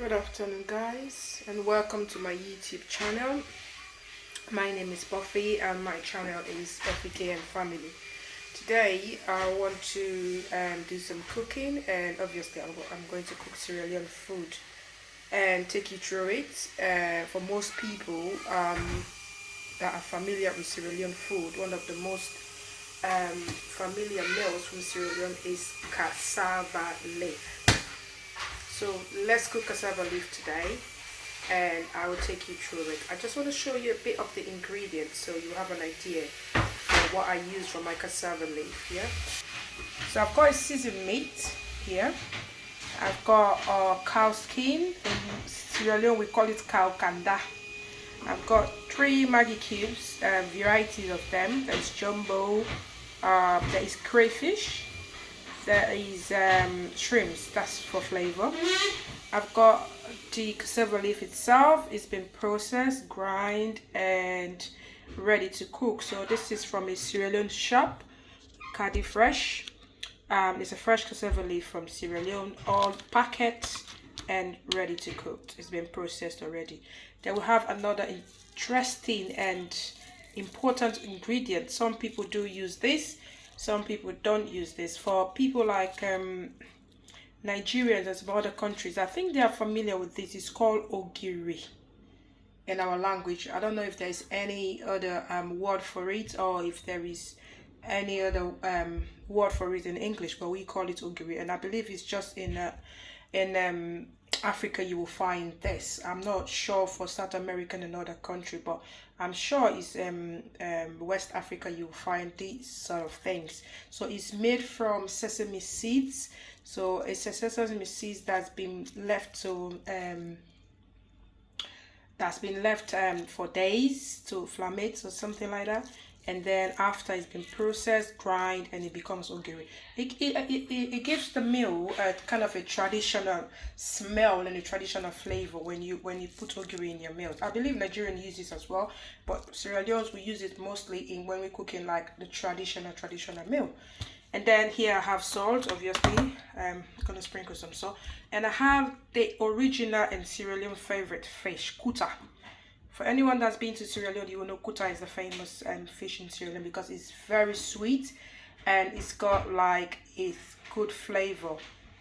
Good afternoon, guys, and welcome to my YouTube channel. My name is Buffy and my channel is Buffy K and Family. Today I want to do some cooking, and obviously I'm going to cook Sierra Leone food and take you through it. For most people that are familiar with Sierra Leone food, one of the most familiar meals from Sierra Leone is CasavLeaf. So let's cook CasavLeaf today, and I will take you through it. I just want to show you a bit of the ingredients so you have an idea of what I use for my CasavLeaf. Yeah. So I've got a seasoned meat here. I've got cow skin. In Sierra Leone we call it cow kanda. I've got 3 Maggi cubes, varieties of them. There's jumbo, there is crayfish, there is shrimps, that's for flavor. I've got the CasavLeaf itself. It's been processed, grind, and ready to cook. So this is from a Sierra Leone shop, Cadi Fresh. It's a fresh CasavLeaf from Sierra Leone, all packed and ready to cook. It's been processed already. Then we have another interesting and important ingredient. Some people do use this, some people don't use this. For people like Nigerians and some other countries, I think they are familiar with this. It's called ogiri in our language. I don't know if there's any other word for it, or if there is any other word for it in English, but we call it ogiri, and I believe it's just in Africa you will find this. I'm not sure for South America and another country, but I'm sure it's West Africa you will find these sort of things. So it's made from sesame seeds. So it's a sesame seeds that's been left to for days to ferment or something like that, and then after it's been processed, grind, and it becomes ogiri. It gives the meal a kind of a traditional smell and a traditional flavor when you put ogiri in your meals. I believe Nigerian use this as well, but Sierra Leone's we use it mostly in when we're cooking like the traditional meal. And then here I have salt, obviously. I'm gonna sprinkle some salt, and I have the original and Sierra Leone favorite fish, kuta. For anyone that's been to Sierra Leone, you will know kuta is the famous fish in Sierra Leone because it's very sweet and it's got like a good flavor,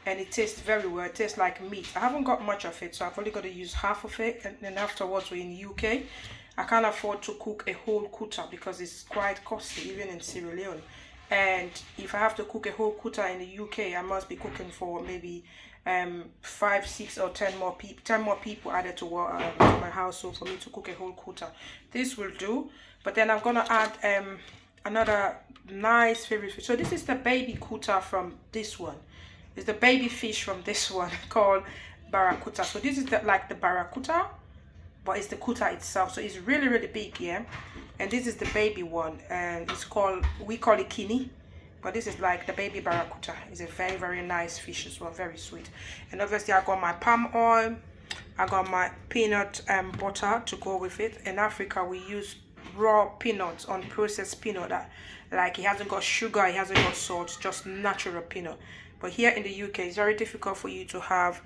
and it tastes very well. It tastes like meat. I haven't got much of it, so I've only got to use half of it, and then afterwards we're in the UK. I can't afford to cook a whole kuta because it's quite costly even in Sierra Leone. And if I have to cook a whole kuta in the UK, I must be cooking for maybe 5, 6, or 10 more people added to my household for me to cook a whole kuta. This will do, but then I'm gonna add another nice favorite fish. So this is the baby kuta from this one. It's the baby fish from this one called barracuda. So this is like the barracuda, but it's the kuta itself. So it's really big, yeah. And this is the baby one, and we call it kini, but this is like the baby barracuda. It's a very nice fish as well, very sweet. And obviously I got my palm oil, I got my peanut butter to go with it. In Africa we use raw peanuts, unprocessed peanut, that like it hasn't got sugar, it hasn't got salt, just natural peanut. But here in the UK it's very difficult for you to have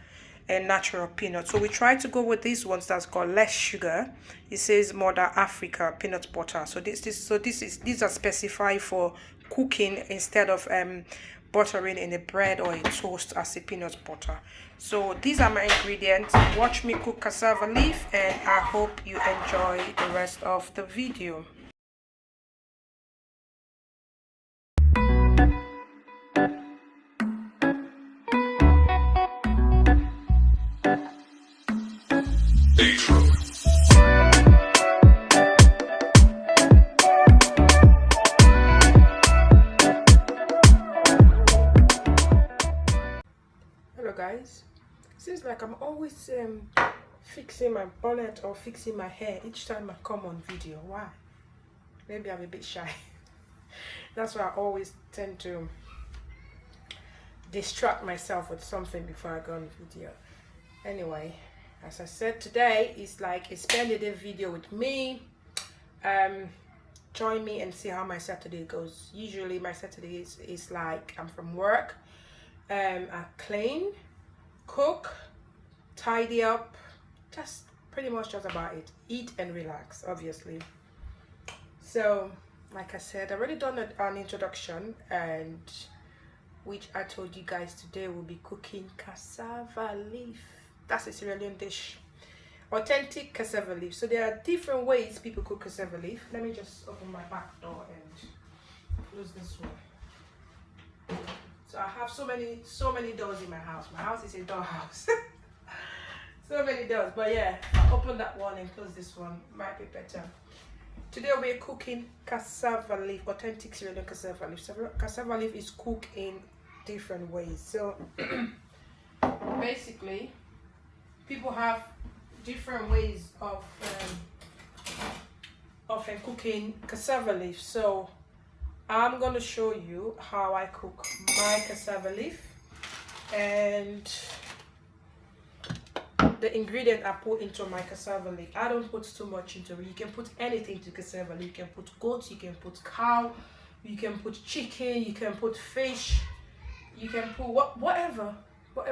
a natural peanut, so we try to go with these ones that's got less sugar. It says Mother Africa peanut butter. So these are specified for cooking instead of buttering in a bread or a toast as a peanut butter. So these are my ingredients. Watch me cook CasavLeaf, and I hope you enjoy the rest of the video. Guys, seems like I'm always fixing my bonnet or fixing my hair each time I come on video. Why? Maybe I'm a bit shy. That's why I always tend to distract myself with something before I go on video. Anyway, as I said, today is like a spend a day video with me. Join me and see how my Saturday goes. Usually my Saturday is like I'm from work, I clean, cook, tidy up, just pretty much just about it. Eat and relax, obviously. So like I said, I've already done an introduction, and which I told you guys today we'll be cooking cassava leaf. That's a Sierra Leone dish, authentic cassava leaf. So there are different ways people cook cassava leaf. Let me just open my back door and close this one. So I have so many doors in my house. My house is a door house. So many doors, but yeah, I'll open that one and close this one, might be better. Today we're cooking cassava leaf, authentic Sierra Leone cassava leaf. So cassava leaf is cooked in different ways. So basically, people have different ways of cooking cassava leaf. So I'm going to show you how I cook my cassava leaf and the ingredient I put into my cassava leaf. I don't put too much into it. You can put anything to cassava leaf. You can put goat, you can put cow, you can put chicken, you can put fish, you can put whatever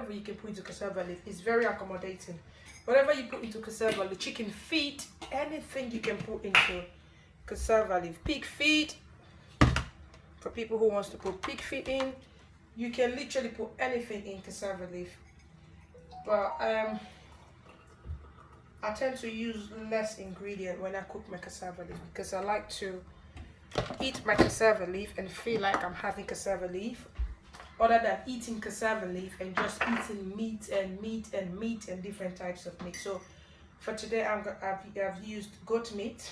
you can put into cassava leaf. It's very accommodating. Whatever you put into cassava leaf, chicken feet, anything you can put into cassava leaf. Pig feet, for people who wants to put pig feet in, you can literally put anything in cassava leaf. But I tend to use less ingredient when I cook my cassava leaf, because I like to eat my cassava leaf and feel like I'm having cassava leaf, other than eating cassava leaf and just eating meat and different types of meat. So for today I've used goat meat,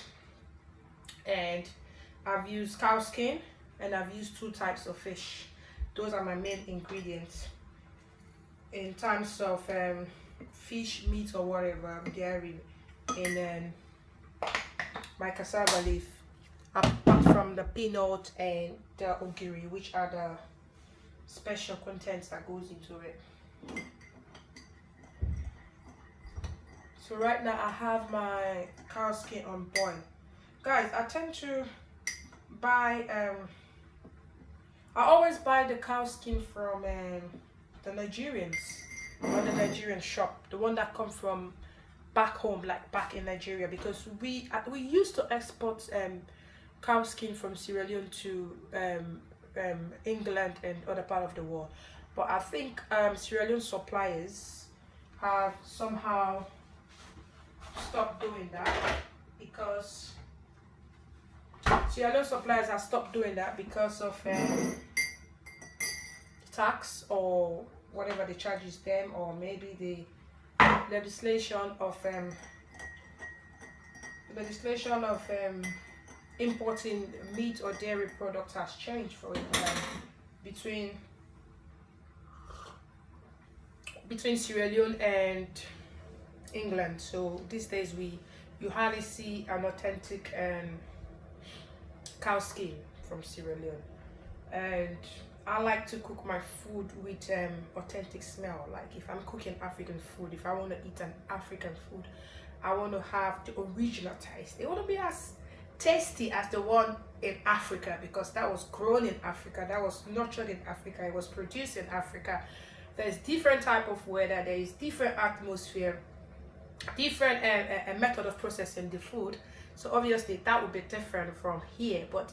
and I've used cow skin, and I've used 2 types of fish. Those are my main ingredients. In terms of fish, meat or whatever, dairy, and then my cassava leaf, apart from the peanut and the ogiri, which are the special contents that goes into it. So right now I have my cow skin on boil. Guys, I tend to buy I always buy the cow skin from the Nigerians, or the Nigerian shop, the one that come from back home, like back in Nigeria, because we used to export cow skin from Sierra Leone to England and other part of the world. But I think Sierra Leone suppliers have somehow stopped doing that, because Sierra Leone suppliers have stopped doing that because of tax or whatever the charges them, or maybe the legislation of importing meat or dairy products has changed for it between Sierra Leone and England. So these days you hardly see an authentic cow skin from Sierra Leone. And I like to cook my food with authentic smell. Like if I'm cooking African food, if I want to eat an African food, I want to have the original taste. It want to be as tasty as the one in Africa, because that was grown in Africa, that was nurtured in Africa, it was produced in Africa. There's different type of weather, there is different atmosphere, different method of processing the food. So obviously that would be different from here. But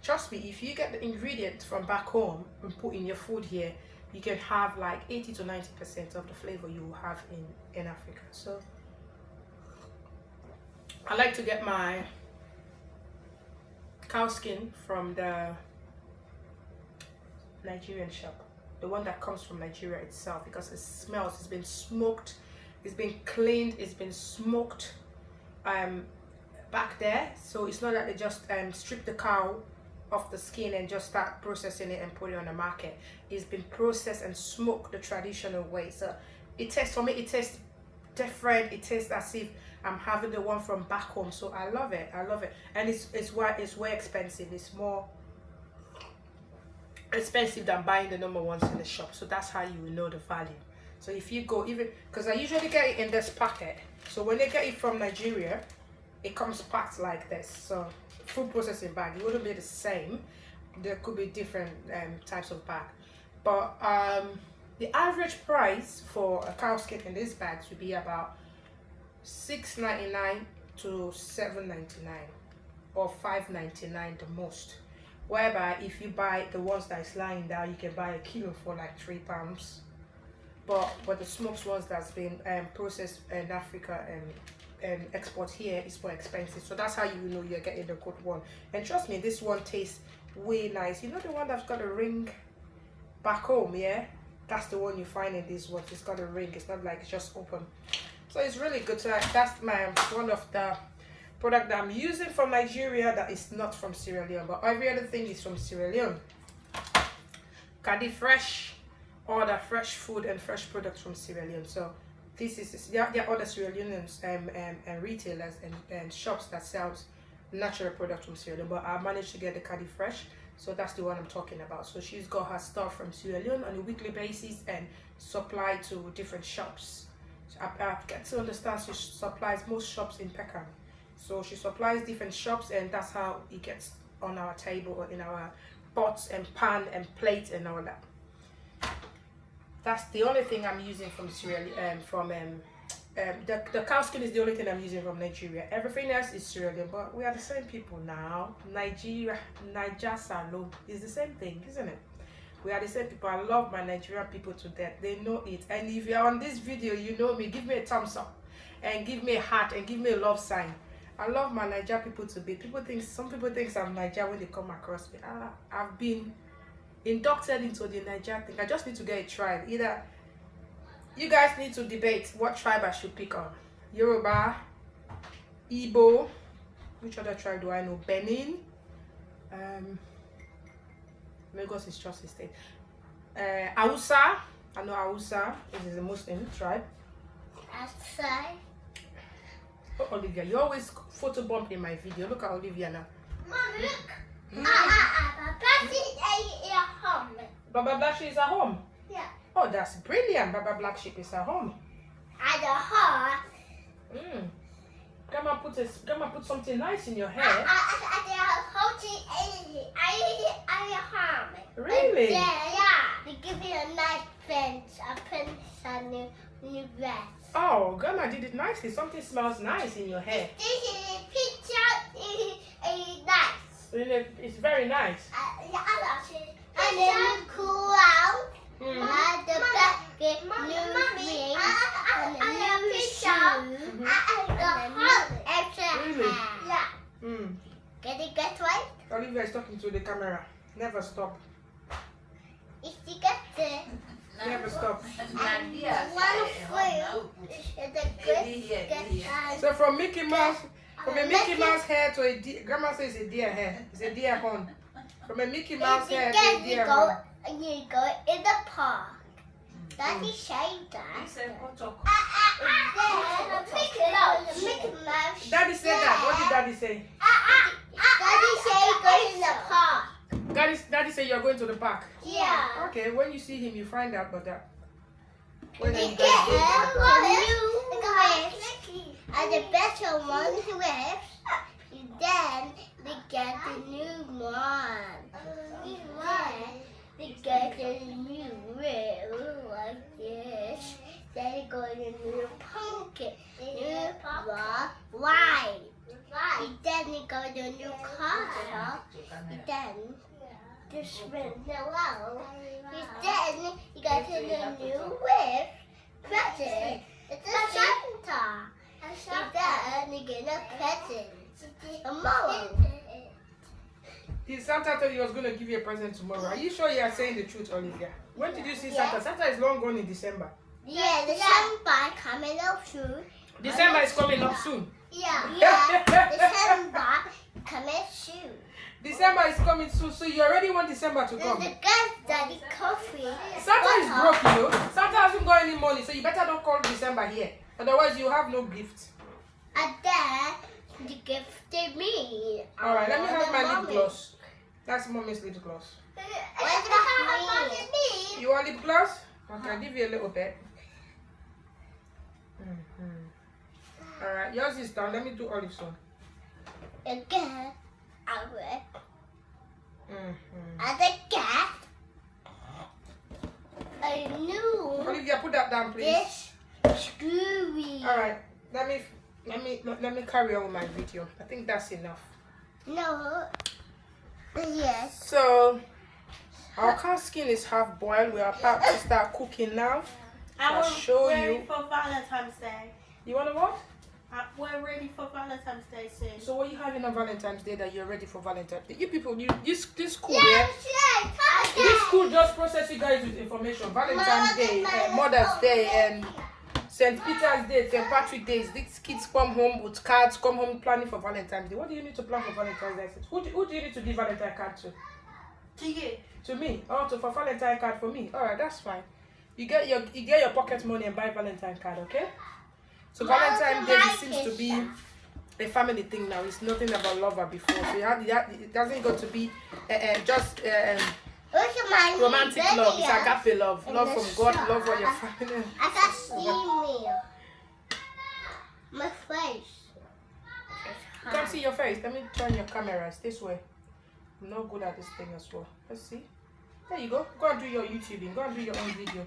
trust me, if you get the ingredients from back home and put in your food here, you can have like 80 to 90% of the flavor you will have in Africa. So I like to get my cow skin from the Nigerian shop, the one that comes from Nigeria itself, because it smells, it's been smoked, it's been cleaned, it's been smoked back there. So it's not that they just strip the cow off the skin and just start processing it and put it on the market. It's been processed and smoked the traditional way. So it tastes, for me, it tastes different. It tastes as if I'm having the one from back home. So I love it. I love it. And it's way expensive. It's more expensive than buying the normal ones in the shop. So that's how you will know the value. So if you go, even because I usually get it in this packet. So when they get it from Nigeria, it comes packed like this. So food processing bag, it wouldn't be the same. There could be different types of bag. But The average price for a cow skin in these bags would be about $6.99 to $7.99 or $5.99 the most. Whereby if you buy the ones that is lying down, you can buy a kilo for like £3. But the smoked ones that's been processed in Africa and export here is more expensive. So that's how you know you're getting the good one. And trust me, this one tastes way nice. You know the one that's got a ring back home, yeah? That's the one you find in these ones. It's got a ring. It's not like it's just open. So it's really good. So that's my one of the product that I'm using from Nigeria that is not from Sierra Leone. But every other thing is from Sierra Leone. Cadi Fresh. All the fresh food and fresh products from Sierra Leone. So this is there are other Sierra Leoneans and retailers and shops that sells natural products from Sierra Leone, but I managed to get the Cadi Fresh, so that's the one I'm talking about. So she's got her stuff from Sierra Leone on a weekly basis and supply to different shops. So I get to understand she supplies most shops in Peckham, so she supplies different shops, and that's how it gets on our table or in our pots and pan and plates and all that. That's the only thing I'm using from Sierra Leone. The cow skin is the only thing I'm using from Nigeria. Everything else is Sierra Leone, but we are the same people now. Niger Salon is the same thing, isn't it? We are the same people. I love my Nigerian people to death. They know it. And if you're on this video, you know me. Give me a thumbs up and give me a heart and give me a love sign. I love my Nigerian people to be. Some people think I'm Nigerian when they come across me. I've been inducted into the Nigerian thing. I just need to get a tribe. Either you guys need to debate what tribe I should pick on. Yoruba, Igbo, which other tribe do I know? Benin, Lagos is just a state. Hausa, I know Hausa, which is a Muslim tribe. Outside. Oh, Olivia, you always photobomb in my video. Look at Olivia now. Mom, look. Baba Black Sheep is at home? Yeah. Oh, that's brilliant. Baba Black Sheep is at home. At the heart. Grandma put something nice in your hair. At the home. Really? Yeah. They give you a nice bench, a princess and new dress. Oh, Grandma did it nicely. Something smells nice in your hair. This is a picture. Is nice. It's very nice. And then you cool out. And the back get new rings and a new shoe. And the extra hair. Yeah. Get right? Olivia is talking to the camera. Never stop. If you get it. Never stop. One fruit is a good. So from Mickey Mouse, from a Mickey Mouse hair to a deer, Grandma says it's a deer hair. It's a deer horn. From a Mickey Mouse hair to a deer horn. You go in the park. Daddy said that. Mickey Mouse. Daddy said that. What did Daddy say? Daddy said go in the park. Daddy said you're going to the park. Yeah. Okay, when you see him, you find out about that. When You you get a new whip. And the better one whips. Then they get the new one. Then they get a new whip like this. Then they go to the new pumpkin. New white. Then they go to the new car. Then the spin below. Then you go to the new whip. Present. It's a Santa. Then you get a present. Tomorrow. Santa told you he was going to give you a present tomorrow. Are you sure you are saying the truth, Olivia? When did you see Santa? Santa is long gone in December. Yeah, December coming up soon. December is coming up soon. Yeah, December coming soon. December is coming soon, so you already want December to come. The guys daddy coffee. Santa is broke, you know. Santa hasn't got any money, so you better don't call December here. Otherwise, you have no gift. And then the gift to me. Alright, let me have my lip gloss. That's mommy's lip gloss. Where's the You want lip gloss? Okay, I'll give you a little bit. Alright, yours is done. Let me do Olive's one. Again, I will. Mm-hmm. And again, a new Olivia, put that down, please. This screwy. All right. Let me carry on with my video. I think that's enough. No. Yes. So our cow skin is half boiled. We are about to start cooking now. I'll show ready you. for Valentine's Day. You wanna what? We're ready for Valentine's Day soon. So what are you having on Valentine's Day that you're ready for Valentine's Day? You people, this school, Yes, yeah? yes. This school just process you guys with information. Valentine's Day, Mother's Day, and St. Peter's Day, St. Patrick's Day. These kids come home with cards, come home planning for Valentine's Day. What do you need to plan for Valentine's Day? Who do you need to give Valentine card to? To you. To me? Oh, for Valentine card for me. Alright, that's fine. You get your pocket money and buy Valentine card, okay? So Valentine's Day seems to be a family thing now. It's nothing about lover before. So it doesn't got to be just romantic love. It's agape love. Love from God, love for your family. I can see me. My face. You can't see your face. Let me turn your camera. It's this way. I'm not good at this thing as well. Let's see. There you go. Go and do your YouTubing. Go and do your own video.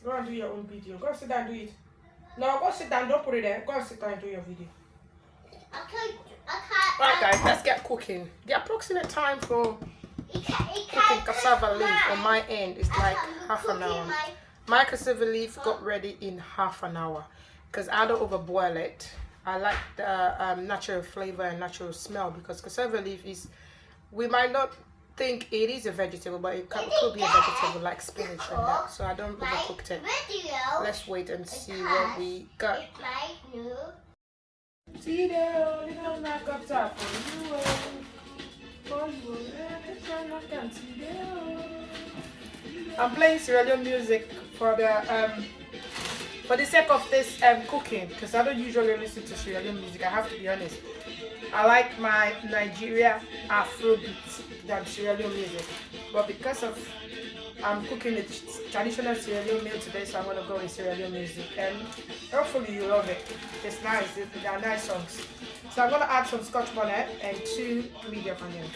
Go and do your own video. Go and sit down and do it. No, go sit down. Don't put it there. Go and sit down and do your video. I can't. Alright guys, let's get cooking. The approximate time for cooking cassava leaf on my end is like half an hour. My cassava leaf got ready in half an hour because I don't overboil it. I like the natural flavor and natural smell because cassava leaf is, we might not think it is a vegetable, but it could be a vegetable like spinach and that. So I don't overcook it. Let's wait and see what we got. I'm playing Sierra Leone music for the sake of this cooking because I don't usually listen to Sierra Leone music. I have to be honest. I like my Nigeria Afrobeat than Sierra Leone music, but because of I'm cooking a traditional Sierra Leone meal today, so I'm gonna go with Sierra Leone music, and hopefully you love it. It's nice. They are nice songs. So I'm gonna add some Scotch bonnet and 2 medium onions.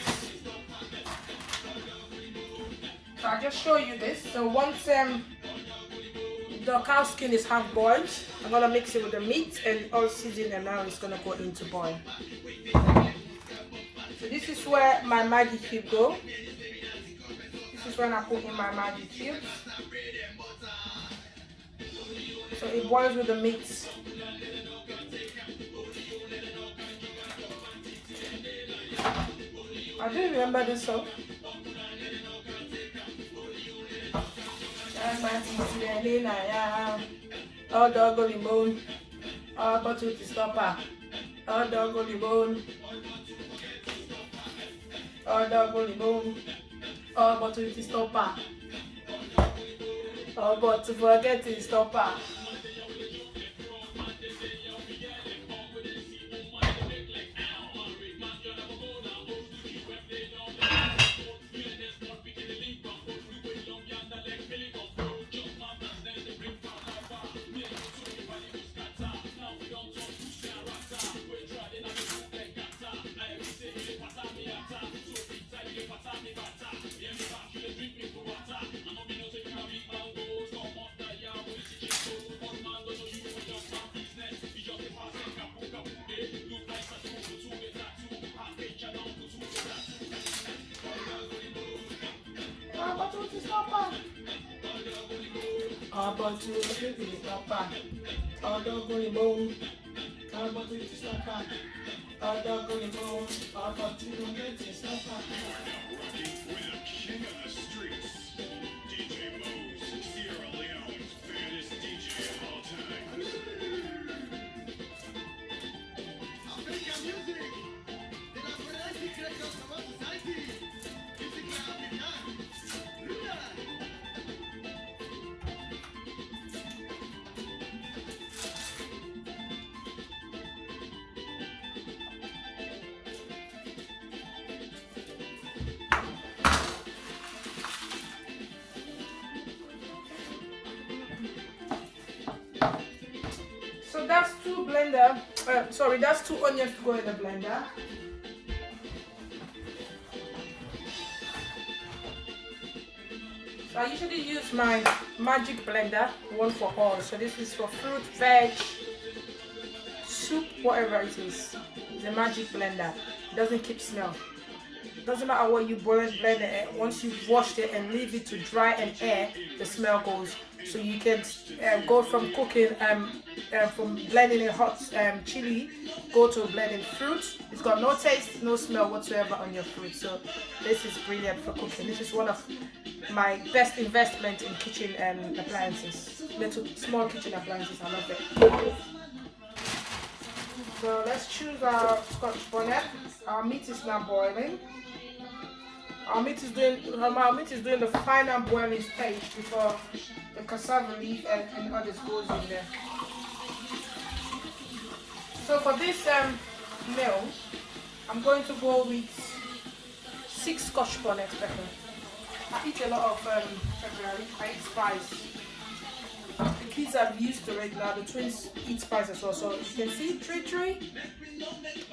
So I'll just show you this. So once the cow skin is half boiled, I'm gonna mix it with the meat and all season, and now it's gonna go into boil. So this is where my Maggi cube go. This is when I put in my Maggi cubes. So it boils with the meat. I do remember this song. Oh dog go bone, oh but with the stopper, oh dog go bone, oh dog go bone, oh but with the stopper, oh but to forget the stopper. But to the stopper, oh dog go bone, oh but to the stopper, oh dog go bone, oh but to the stopper. With the king of the streets, DJ Mo's Sierra Leone's baddest DJ of all time. African music, de la verdad que creo que somos society. Music africana. So that's that's 2 onions to go in the blender. So I usually use my magic blender, one for all. So this is for fruit, veg, soup, whatever it is. It's a magic blender. It doesn't keep smell. Doesn't matter what you blend it. Once you've washed it and leave it to dry and air, the smell goes. So you can go from cooking, from blending a hot chili, go to blending fruit. It's got no taste, no smell whatsoever on your fruit. So this is brilliant for cooking. This is one of my best investment in kitchen appliances. Little small kitchen appliances. I love it. So let's choose our Scotch bonnet. Our meat is now boiling. Our meat is doing the final boiling stage before the cassava leaf and others goes in there. So for this meal, I'm going to go with 6 Scotch bonnet pepper. I eat a lot of pepper. I eat spice. The kids are used to it now. The twins eat spice as well. So you can see 3,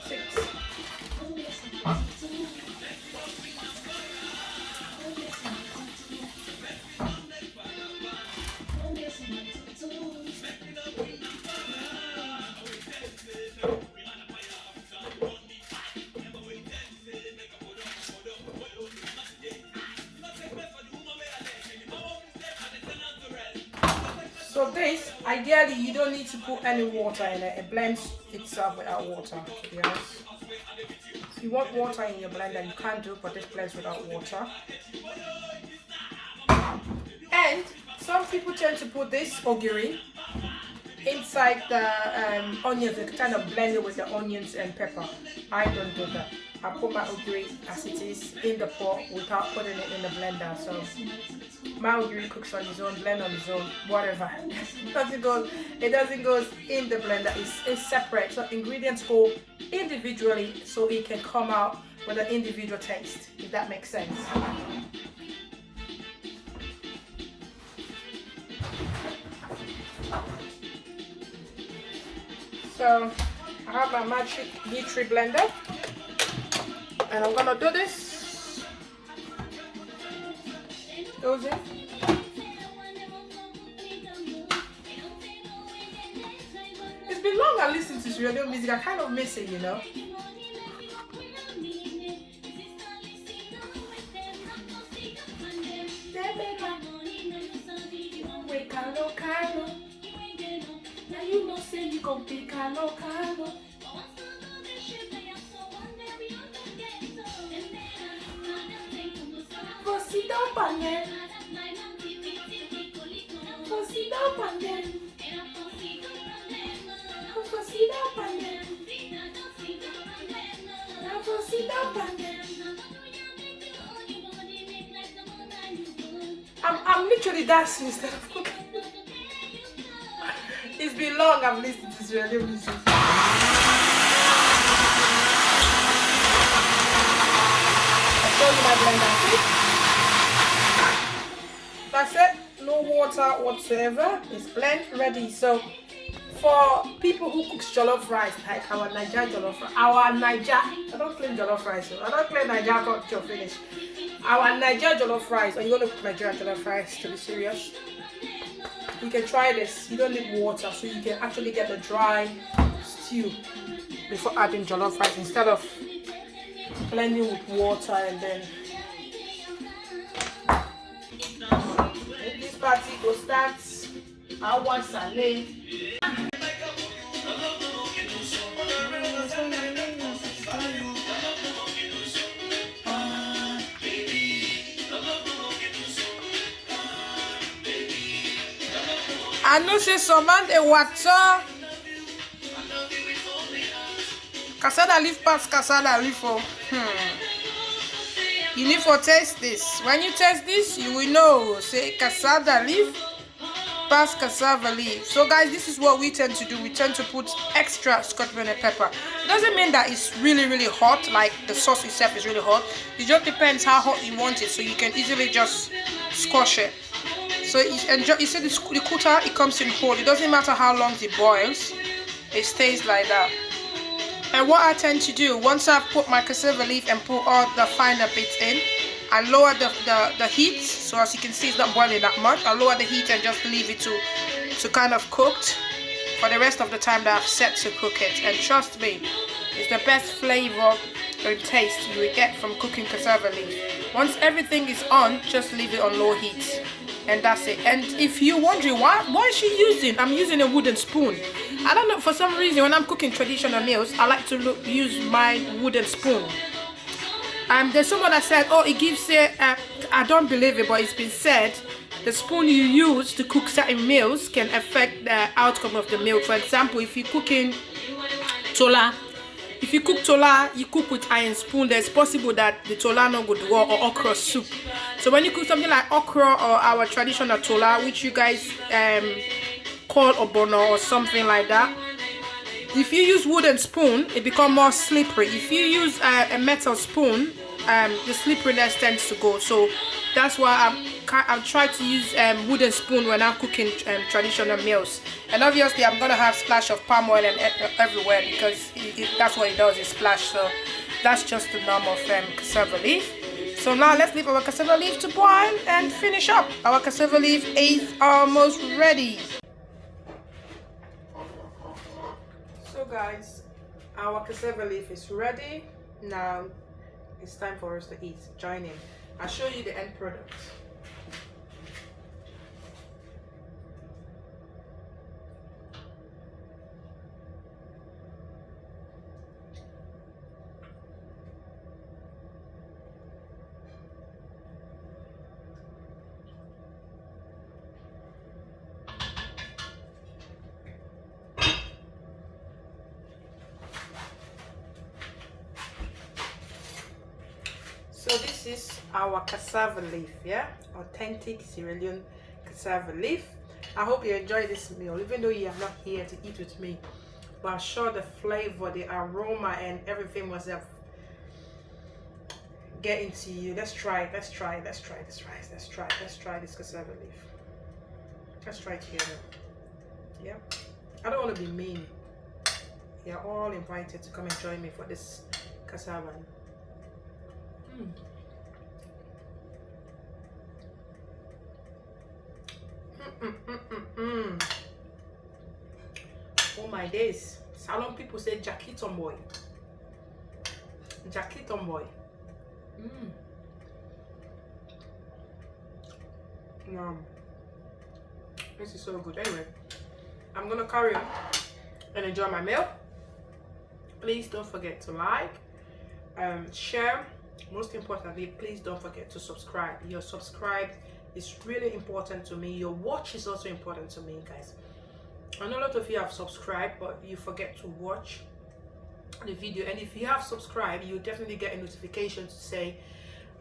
6. So this, ideally, you don't need to put any water in it. It blends itself without water, to be honest. If you want water in your blender, you can't do, but this blends without water. And some people tend to put this ogiri inside the onions, they kind of blend it with the onions and pepper. I don't do that. I put my ogiri as it is in the pot without putting it in the blender. So my ogiri cooks on its own, blend on its own, whatever. It doesn't go in the blender. It's separate. So ingredients go individually, so it can come out with an individual taste. If that makes sense. So I have my magic Nutri blender, and I'm gonna do this. Goes in. It's been long I listened to radio music. I kind of miss it, you know. Now you know say you gon' be Carlo. I'm literally dancing instead of cooking. It's been long I've listened to this radio music. I show you my blender. That's it. No water whatsoever. It's blend ready. So for people who cook jollof rice, like our Niger jollof rice, I don't claim jollof rice. So I don't claim Niger culture finish. Our Niger jollof rice. Are you gonna cook Niger jollof rice? To be serious. You can try this. You don't need water, so you can actually get the dry stew before adding jollof rice instead of blending with water and then this party go start. I want salad. I know say some man they water. CasavLeaf pass CasavLeaf. You need to taste this. When you taste this, you will know. Say CasavLeaf pass CasavLeaf. So guys, this is what we tend to do. We tend to put extra Scotch bonnet pepper. It doesn't mean that it's really hot, like the sauce itself is really hot. It just depends how hot you want it. So you can easily just squash it. So you see the kuta, it comes in whole. It doesn't matter how long it boils, it stays like that. And what I tend to do, once I've put my CasavLeaf and put all the finer bits in, I lower the heat, so as you can see it's not boiling that much. I lower the heat and just leave it to kind of cooked for the rest of the time that I've set to cook it. And trust me, it's the best flavor and taste you will get from cooking cassava leaf. Once everything is on, just leave it on low heat, and that's it. And if you're wondering why is she using, I'm using a wooden spoon. I don't know, for some reason when I'm cooking traditional meals, I like to use my wooden spoon. There's someone that said, oh, it gives it, I don't believe it, but it's been said the spoon you use to cook certain meals can affect the outcome of the meal. For example, if you're cooking tola, if you cook tola, you cook with iron spoon, there's possible that the tola no good raw, or okra soup. So when you cook something like okra or our traditional tola, which you guys call obono or something like that, if you use wooden spoon, it becomes more slippery. If you use a metal spoon, the slipperiness tends to go. So that's why I'm trying to use wooden spoon when I'm cooking traditional meals. And obviously I'm gonna have splash of palm oil and everywhere, because that's what it does, it splash. So that's just the norm of cassava leaf. So now let's leave our cassava leaf to boil and finish up. Our cassava leaf is almost ready. So guys, our cassava leaf is ready. Now it's time for us to eat. Join in. I'll show you the end product. So this is our cassava leaf, yeah, authentic Sierra Leone cassava leaf. I hope you enjoy this meal, even though you are not here to eat with me, but I'm sure the flavor, the aroma and everything must have get into you. Let's try it. Let's try this rice. Let's try this cassava leaf. Let's try it together. Yeah, I don't want to be mean. You're all invited to come and join me for this cassava. Oh my days. Salon people say Jackie Tomboy. Jackie Tomboy. This is so good. Anyway, I'm gonna carry on and enjoy my meal. Please don't forget to like, share. Most importantly, please don't forget to subscribe. Your subscribe is really important to me. Your watch is also important to me, guys. I know a lot of you have subscribed, but you forget to watch the video. And if you have subscribed, you definitely get a notification to say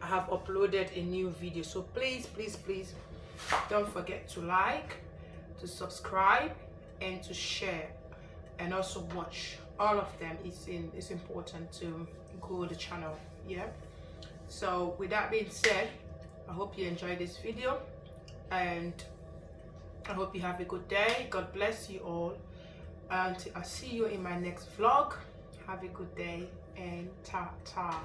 I have uploaded a new video. So please don't forget to like, to subscribe, and to share, and also watch. All of them is important to grow the channel. Yeah. So with that being said, I hope you enjoyed this video, and I hope you have a good day. God bless you all, and I'll see you in my next vlog. Have a good day, and ta-ta.